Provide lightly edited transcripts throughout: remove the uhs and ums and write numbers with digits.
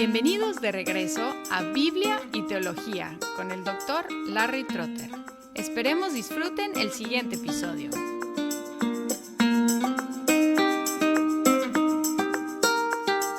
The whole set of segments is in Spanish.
Bienvenidos de regreso a Biblia y Teología con el Dr. Larry Trotter. Esperemos disfruten el siguiente episodio.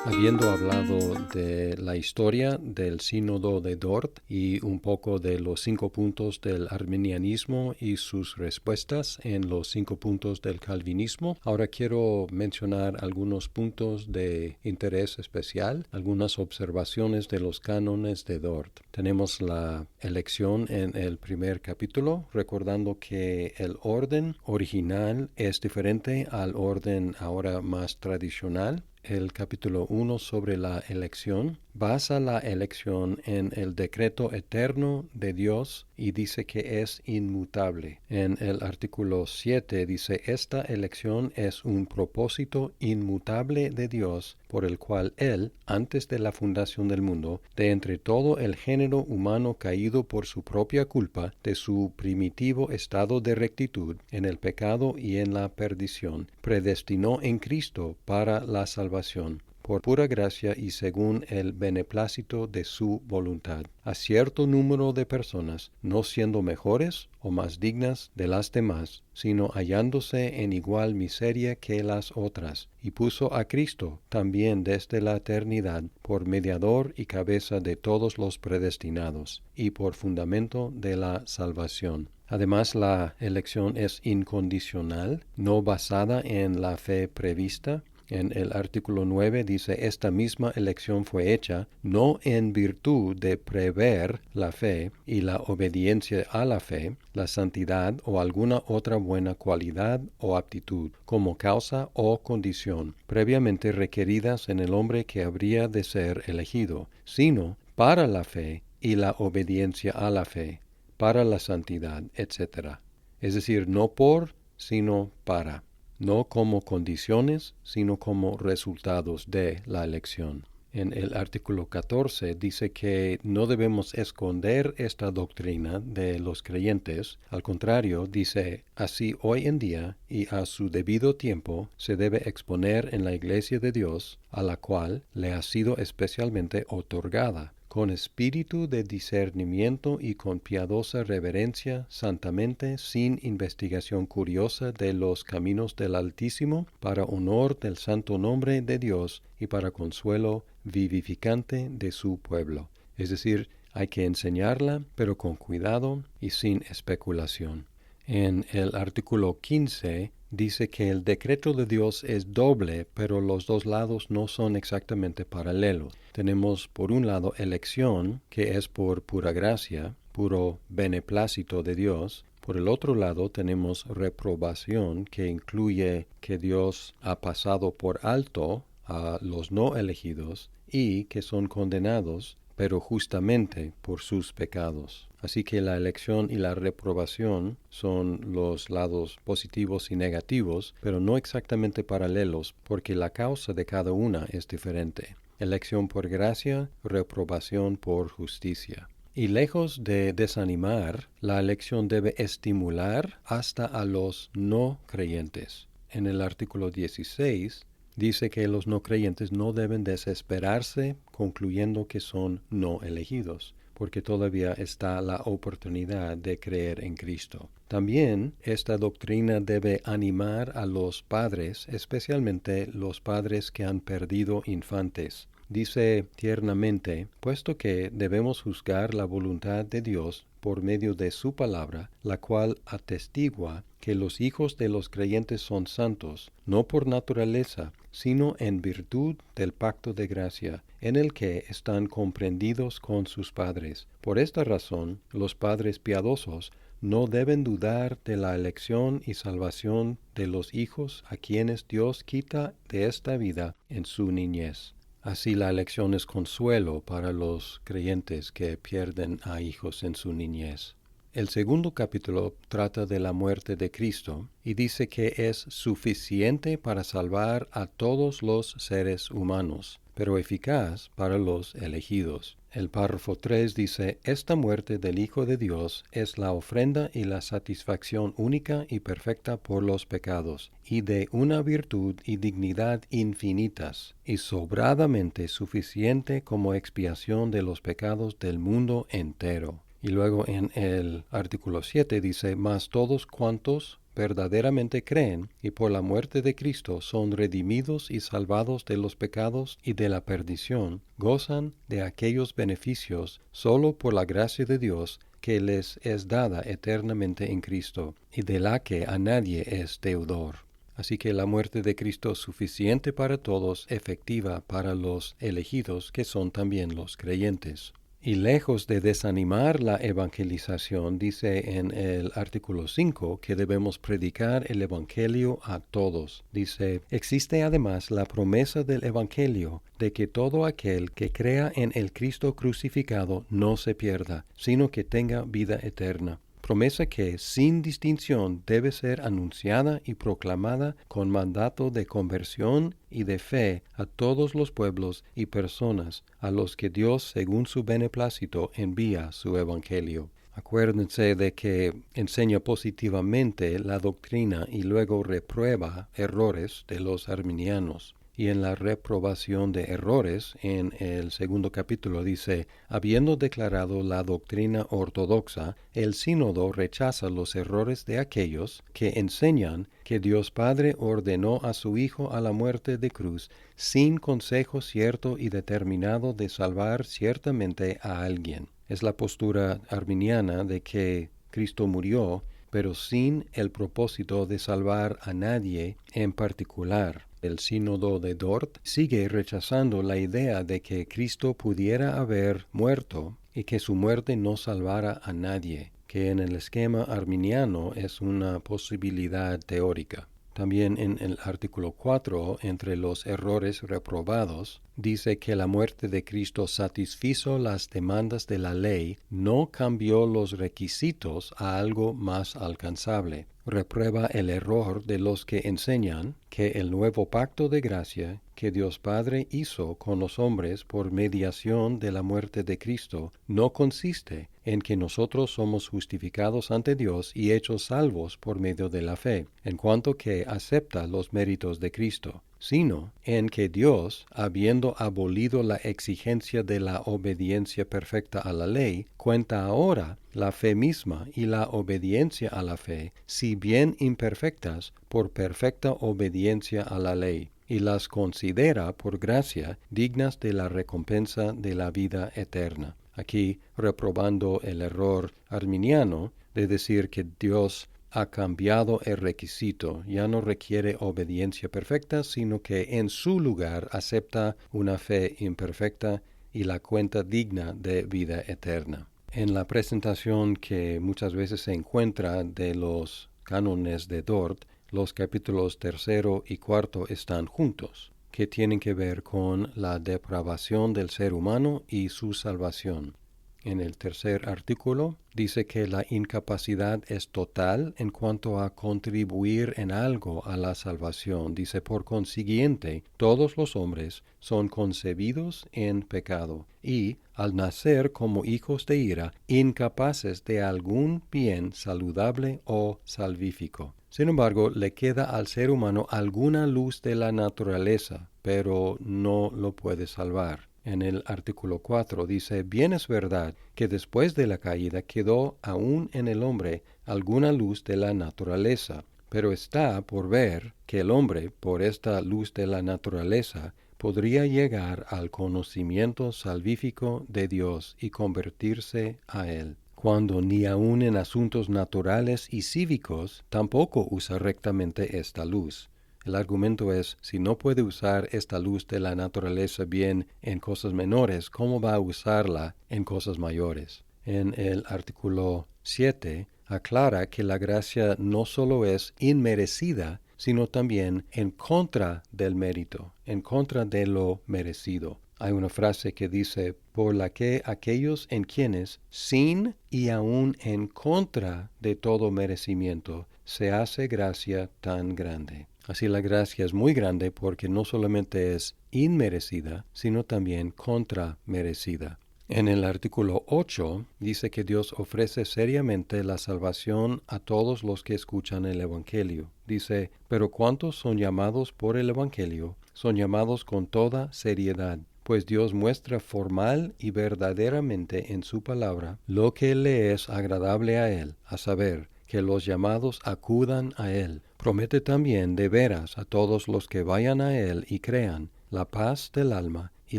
Habiendo hablado de la historia del Sínodo de Dort y un poco de los 5 puntos del arminianismo y sus respuestas en los 5 puntos del calvinismo, ahora quiero mencionar algunos puntos de interés especial, algunas observaciones de los cánones de Dort. Tenemos la elección en el primer capítulo, recordando que el orden original es diferente al orden ahora más tradicional. El capítulo 1 sobre la elección basa la elección en el decreto eterno de Dios y dice que es inmutable. En el artículo 7 dice: esta elección es un propósito inmutable de Dios, por el cual Él, antes de la fundación del mundo, de entre todo el género humano caído por su propia culpa, de su primitivo estado de rectitud en el pecado y en la perdición, predestinó en Cristo para la salvación, por pura gracia y según el beneplácito de su voluntad, a cierto número de personas, no siendo mejores o más dignas de las demás, sino hallándose en igual miseria que las otras, y puso a Cristo también desde la eternidad por mediador y cabeza de todos los predestinados, y por fundamento de la salvación. Además, la elección es incondicional, no basada en la fe prevista. En el artículo 9 dice: esta misma elección fue hecha no en virtud de prever la fe y la obediencia a la fe, la santidad o alguna otra buena cualidad o aptitud, como causa o condición, previamente requeridas en el hombre que habría de ser elegido, sino para la fe y la obediencia a la fe, para la santidad, etc. Es decir, no por, sino para. No como condiciones, sino como resultados de la elección. En el artículo 14 dice que no debemos esconder esta doctrina de los creyentes. Al contrario, dice: así hoy en día y a su debido tiempo se debe exponer en la Iglesia de Dios, a la cual le ha sido especialmente otorgada, con espíritu de discernimiento y con piadosa reverencia, santamente, sin investigación curiosa de los caminos del Altísimo, para honor del santo nombre de Dios y para consuelo vivificante de su pueblo. Es decir, hay que enseñarla, pero con cuidado y sin especulación. En el artículo 15 dice que el decreto de Dios es doble, pero los dos lados no son exactamente paralelos. Tenemos por un lado elección, que es por pura gracia, puro beneplácito de Dios. Por el otro lado tenemos reprobación, que incluye que Dios ha pasado por alto a los no elegidos y que son condenados, pero justamente por sus pecados. Así que la elección y la reprobación son los lados positivos y negativos, pero no exactamente paralelos, porque la causa de cada una es diferente. Elección por gracia, reprobación por justicia. Y lejos de desanimar, la elección debe estimular hasta a los no creyentes. En el artículo 16 dice que los no creyentes no deben desesperarse concluyendo que son no elegidos, porque todavía está la oportunidad de creer en Cristo. También esta doctrina debe animar a los padres, especialmente los padres que han perdido infantes. Dice tiernamente: puesto que debemos juzgar la voluntad de Dios por medio de su palabra, la cual atestigua que los hijos de los creyentes son santos, no por naturaleza, sino en virtud del pacto de gracia, en el que están comprendidos con sus padres. Por esta razón, los padres piadosos no deben dudar de la elección y salvación de los hijos a quienes Dios quita de esta vida en su niñez. Así la elección es consuelo para los creyentes que pierden a hijos en su niñez. El segundo capítulo trata de la muerte de Cristo y dice que es suficiente para salvar a todos los seres humanos, pero eficaz para los elegidos. El párrafo 3 dice, esta muerte del Hijo de Dios es la ofrenda y la satisfacción única y perfecta por los pecados, y de una virtud y dignidad infinitas, y sobradamente suficiente como expiación de los pecados del mundo entero. Y luego en el artículo 7 dice, mas todos cuantos verdaderamente creen y por la muerte de Cristo son redimidos y salvados de los pecados y de la perdición, gozan de aquellos beneficios solo por la gracia de Dios que les es dada eternamente en Cristo, y de la que a nadie es deudor. Así que la muerte de Cristo es suficiente para todos, efectiva para los elegidos, que son también los creyentes. Y lejos de desanimar la evangelización, dice en el artículo 5 que debemos predicar el evangelio a todos. Dice, existe además la promesa del evangelio de que todo aquel que crea en el Cristo crucificado no se pierda, sino que tenga vida eterna. Promesa que, sin distinción, debe ser anunciada y proclamada con mandato de conversión y de fe a todos los pueblos y personas a los que Dios, según su beneplácito, envía su evangelio. Acuérdense de que enseña positivamente la doctrina y luego reprueba errores de los arminianos. Y en la reprobación de errores, en el segundo capítulo dice, habiendo declarado la doctrina ortodoxa, el sínodo rechaza los errores de aquellos que enseñan que Dios Padre ordenó a su Hijo a la muerte de cruz sin consejo cierto y determinado de salvar ciertamente a alguien. Es la postura arminiana de que Cristo murió, pero sin el propósito de salvar a nadie en particular. El sínodo de Dort sigue rechazando la idea de que Cristo pudiera haber muerto y que su muerte no salvara a nadie, que en el esquema arminiano es una posibilidad teórica. También en el artículo 4, entre los errores reprobados, dice que la muerte de Cristo satisfizo las demandas de la ley, no cambió los requisitos a algo más alcanzable. Reprueba el error de los que enseñan que el nuevo pacto de gracia que Dios Padre hizo con los hombres por mediación de la muerte de Cristo no consiste en que nosotros somos justificados ante Dios y hechos salvos por medio de la fe, en cuanto que acepta los méritos de Cristo, sino en que Dios, habiendo abolido la exigencia de la obediencia perfecta a la ley, cuenta ahora la fe misma y la obediencia a la fe, si bien imperfectas, por perfecta obediencia a la ley, y las considera por gracia dignas de la recompensa de la vida eterna. Aquí reprobando el error arminiano de decir que Dios ha cambiado el requisito, ya no requiere obediencia perfecta, sino que en su lugar acepta una fe imperfecta y la cuenta digna de vida eterna. En la presentación que muchas veces se encuentra de los cánones de Dort, los capítulos 3 y 4 están juntos, que tienen que ver con la depravación del ser humano y su salvación. En el tercer artículo dice que la incapacidad es total en cuanto a contribuir en algo a la salvación. Dice, por consiguiente, todos los hombres son concebidos en pecado y, al nacer como hijos de ira, incapaces de algún bien saludable o salvífico. Sin embargo, le queda al ser humano alguna luz de la naturaleza, pero no lo puede salvar. En el artículo 4 dice, bien es verdad que después de la caída quedó aún en el hombre alguna luz de la naturaleza, pero está por ver que el hombre, por esta luz de la naturaleza, podría llegar al conocimiento salvífico de Dios y convertirse a Él, cuando ni aun en asuntos naturales y cívicos tampoco usa rectamente esta luz. El argumento es, si no puede usar esta luz de la naturaleza bien en cosas menores, ¿cómo va a usarla en cosas mayores? En el artículo 7 aclara que la gracia no solo es inmerecida, sino también en contra del mérito, en contra de lo merecido. Hay una frase que dice, por la que aquellos en quienes, sin y aun en contra de todo merecimiento, se hace gracia tan grande. Así la gracia es muy grande porque no solamente es inmerecida, sino también contramerecida. En el artículo 8 dice que Dios ofrece seriamente la salvación a todos los que escuchan el Evangelio. Dice, pero ¿cuántos son llamados por el Evangelio? Son llamados con toda seriedad, pues Dios muestra formal y verdaderamente en su palabra lo que le es agradable a Él, a saber, que los llamados acudan a Él. Promete también de veras a todos los que vayan a Él y crean la paz del alma y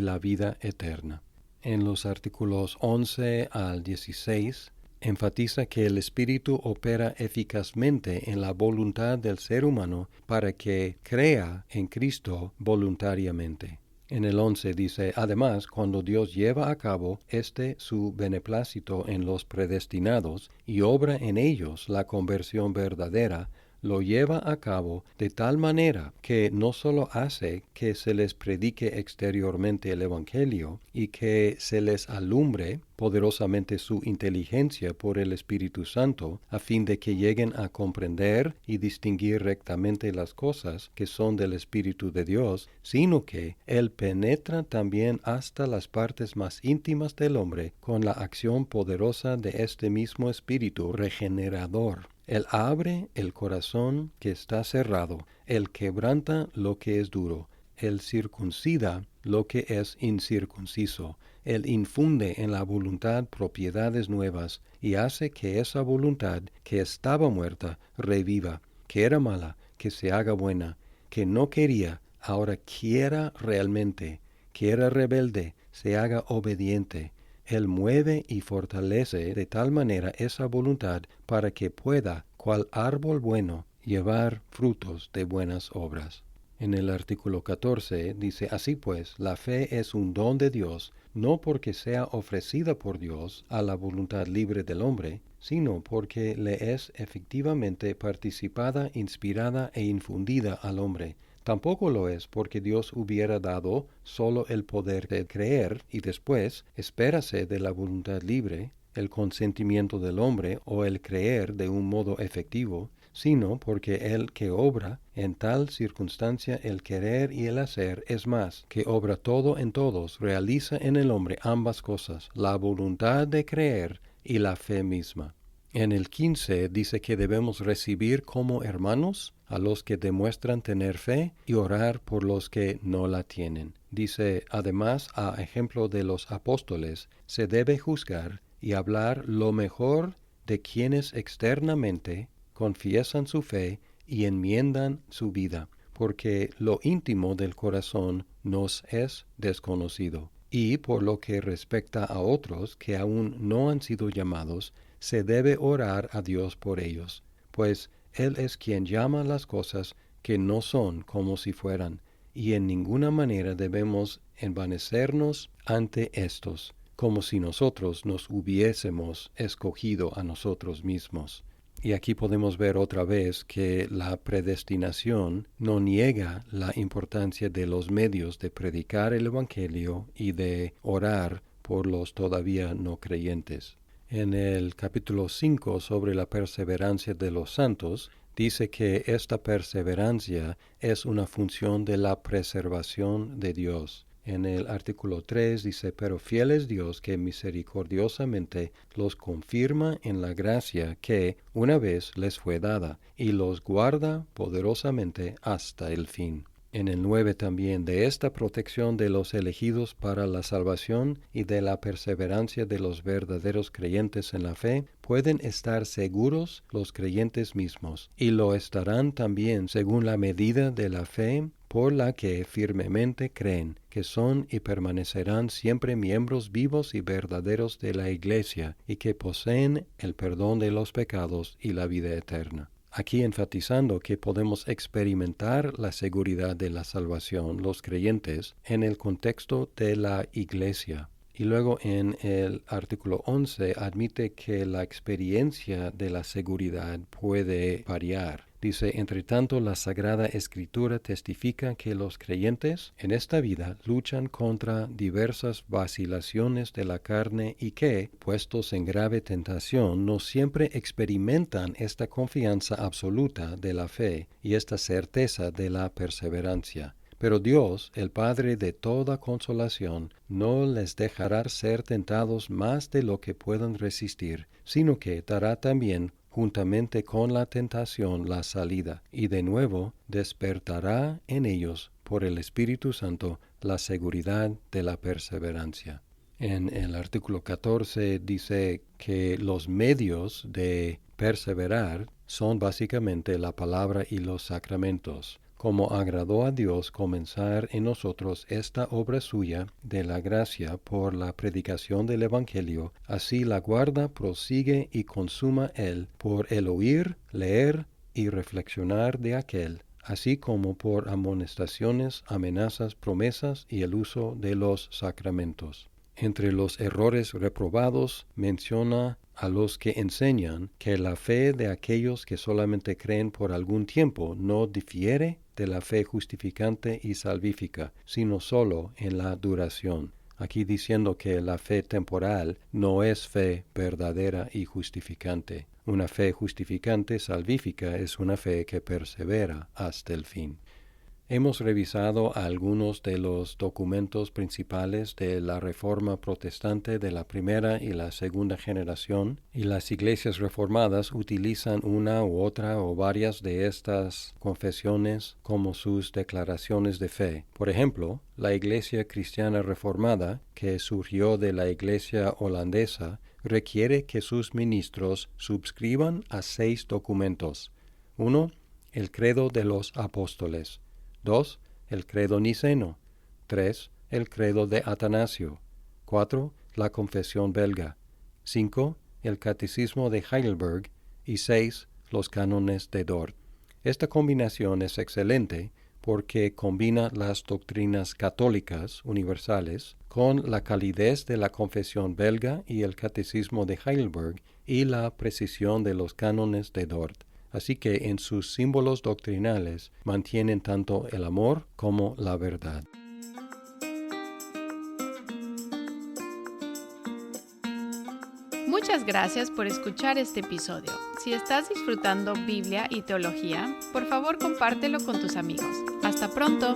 la vida eterna. En los artículos 11 al 16, enfatiza que el Espíritu opera eficazmente en la voluntad del ser humano para que crea en Cristo voluntariamente. En el 11 dice, además, cuando Dios lleva a cabo su beneplácito en los predestinados y obra en ellos la conversión verdadera, lo lleva a cabo de tal manera que no sólo hace que se les predique exteriormente el Evangelio y que se les alumbre poderosamente su inteligencia por el Espíritu Santo, a fin de que lleguen a comprender y distinguir rectamente las cosas que son del Espíritu de Dios, sino que Él penetra también hasta las partes más íntimas del hombre con la acción poderosa de este mismo Espíritu regenerador. Él abre el corazón que está cerrado, Él quebranta lo que es duro, Él circuncida lo que es incircunciso, Él infunde en la voluntad propiedades nuevas y hace que esa voluntad que estaba muerta reviva, que era mala, que se haga buena, que no quería, ahora quiera realmente, que era rebelde, se haga obediente. Él mueve y fortalece de tal manera esa voluntad para que pueda, cual árbol bueno, llevar frutos de buenas obras. En el artículo 14 dice, así pues, la fe es un don de Dios, no porque sea ofrecida por Dios a la voluntad libre del hombre, sino porque le es efectivamente participada, inspirada e infundida al hombre. Tampoco lo es porque Dios hubiera dado solo el poder de creer y después espérase de la voluntad libre, el consentimiento del hombre o el creer de un modo efectivo, sino porque el que obra en tal circunstancia el querer y el hacer es más, que obra todo en todos, realiza en el hombre ambas cosas, la voluntad de creer y la fe misma. En el 15 dice que debemos recibir como hermanos a los que demuestran tener fe y orar por los que no la tienen. Dice, además, a ejemplo de los apóstoles, se debe juzgar y hablar lo mejor de quienes externamente confiesan su fe y enmiendan su vida, porque lo íntimo del corazón nos es desconocido. Y por lo que respecta a otros que aún no han sido llamados, se debe orar a Dios por ellos, pues Él es quien llama las cosas que no son como si fueran, y en ninguna manera debemos envanecernos ante éstos, como si nosotros nos hubiésemos escogido a nosotros mismos. Y aquí podemos ver otra vez que la predestinación no niega la importancia de los medios de predicar el Evangelio y de orar por los todavía no creyentes. En el capítulo 5 sobre la perseverancia de los santos, dice que esta perseverancia es una función de la preservación de Dios. En el artículo 3 dice, pero fiel es Dios que misericordiosamente los confirma en la gracia que una vez les fue dada, y los guarda poderosamente hasta el fin. En el 9 también, de esta protección de los elegidos para la salvación y de la perseverancia de los verdaderos creyentes en la fe, pueden estar seguros los creyentes mismos, y lo estarán también según la medida de la fe por la que firmemente creen, que son y permanecerán siempre miembros vivos y verdaderos de la Iglesia, y que poseen el perdón de los pecados y la vida eterna. Aquí enfatizando que podemos experimentar la seguridad de la salvación, los creyentes, en el contexto de la Iglesia. Y luego en el artículo 11 admite que la experiencia de la seguridad puede variar. Dice, entre tanto, la Sagrada Escritura testifica que los creyentes en esta vida luchan contra diversas vacilaciones de la carne y que, puestos en grave tentación, no siempre experimentan esta confianza absoluta de la fe y esta certeza de la perseverancia. Pero Dios, el Padre de toda consolación, no les dejará ser tentados más de lo que puedan resistir, sino que dará también juntamente con la tentación la salida, y de nuevo despertará en ellos, por el Espíritu Santo, la seguridad de la perseverancia. En el artículo 14 dice que los medios de perseverar son básicamente la palabra y los sacramentos. Como agradó a Dios comenzar en nosotros esta obra suya de la gracia por la predicación del Evangelio, así la guarda, prosigue y consuma Él por el oír, leer y reflexionar de aquel, así como por amonestaciones, amenazas, promesas y el uso de los sacramentos. Entre los errores reprobados menciona a los que enseñan que la fe de aquellos que solamente creen por algún tiempo no difiere de la fe justificante y salvífica, sino solo en la duración. Aquí diciendo que la fe temporal no es fe verdadera y justificante. Una fe justificante salvífica es una fe que persevera hasta el fin. Hemos revisado algunos de los documentos principales de la Reforma Protestante de la primera y la segunda generación, y las iglesias reformadas utilizan una u otra o varias de estas confesiones como sus declaraciones de fe. Por ejemplo, la Iglesia Cristiana Reformada, que surgió de la Iglesia holandesa, requiere que sus ministros suscriban a 6 documentos. 1. El credo de los apóstoles. 2. El credo niceno. 3. El credo de Atanasio. 4. La confesión belga. 5. El catecismo de Heidelberg. Y 6. Los cánones de Dort. Esta combinación es excelente porque combina las doctrinas católicas universales con la calidez de la confesión belga y el catecismo de Heidelberg y la precisión de los cánones de Dort. Así que en sus símbolos doctrinales mantienen tanto el amor como la verdad. Muchas gracias por escuchar este episodio. Si estás disfrutando Biblia y teología, por favor compártelo con tus amigos. ¡Hasta pronto!